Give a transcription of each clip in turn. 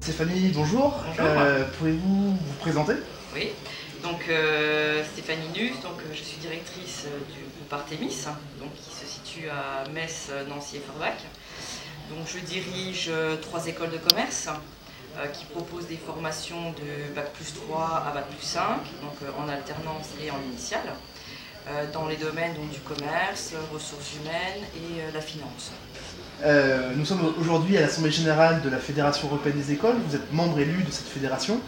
Stéphanie, bonjour. Bonjour. Pouvez-vous vous présenter? Oui, donc Stéphanie Nus, je suis directrice du groupe Artemis, donc, qui se situe à Metz, Nancy et Forbach. Donc, je dirige 3 écoles de commerce qui proposent des formations de Bac+3 à Bac+5, donc en alternance et en initiale, dans les domaines donc, du commerce, ressources humaines et la finance. Nous sommes aujourd'hui à l'Assemblée Générale de la Fédération Européenne des Écoles. Vous êtes membre élu de cette fédération.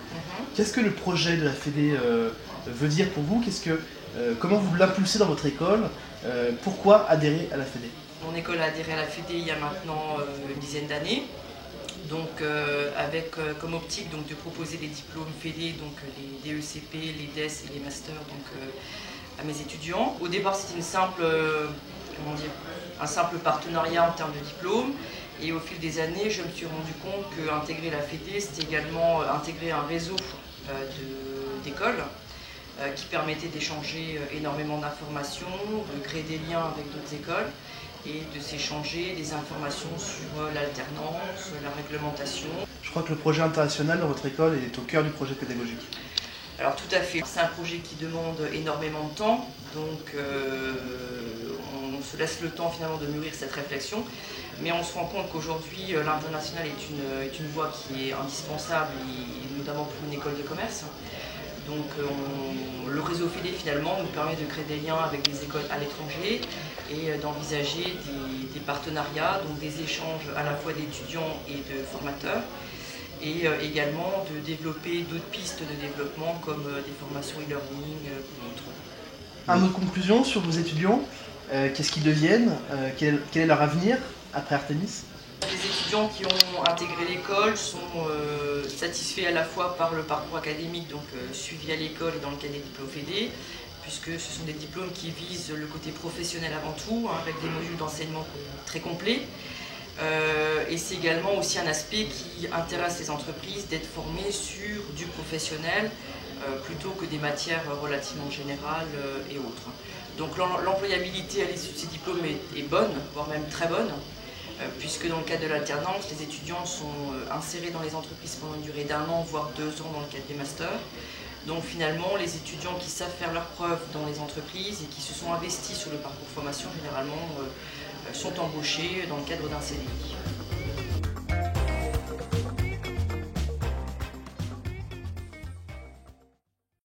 Qu'est-ce que le projet de la Fédé veut dire pour vous? Comment vous l'impulsez dans votre école? Pourquoi adhérer à la Fédé? Mon école a adhéré à la Fédé il y a maintenant une dizaine d'années, donc avec comme optique donc, de proposer des diplômes Fédé, donc les DECP, les DES et les masters à mes étudiants. Au départ c'était un simple partenariat en termes de diplôme, et au fil des années je me suis rendu compte qu'intégrer la Fédé c'était également intégrer un réseau d'écoles qui permettait d'échanger énormément d'informations, de créer des liens avec d'autres écoles et de s'échanger des informations sur l'alternance, la réglementation. Je crois que le projet international dans votre école est au cœur du projet pédagogique. Alors tout à fait, c'est un projet qui demande énormément de temps, donc on se laisse le temps finalement de mûrir cette réflexion, mais on se rend compte qu'aujourd'hui l'international est une voie qui est indispensable, et notamment pour une école de commerce. Donc le réseau Fédé finalement nous permet de créer des liens avec des écoles à l'étranger et d'envisager des partenariats, donc des échanges à la fois d'étudiants et de formateurs, et également de développer d'autres pistes de développement comme des formations e-learning ou autres. Un mot de conclusion sur vos étudiants, qu'est-ce qu'ils deviennent, quel est leur avenir après Artemis? Les étudiants qui ont intégré l'école sont satisfaits à la fois par le parcours académique, donc suivi à l'école et dans le cadre des diplômes Fédé, puisque ce sont des diplômes qui visent le côté professionnel avant tout, avec des modules d'enseignement très complets. Et c'est également aussi un aspect qui intéresse les entreprises d'être formées sur du professionnel plutôt que des matières relativement générales et autres. Donc l'employabilité à l'issue de ces diplômes est bonne, voire même très bonne, puisque dans le cadre de l'alternance, les étudiants sont insérés dans les entreprises pendant une durée d'1 an, voire 2 ans dans le cadre des masters. Donc finalement, les étudiants qui savent faire leurs preuves dans les entreprises et qui se sont investis sur le parcours formation, généralement, sont embauchés dans le cadre d'un CDI.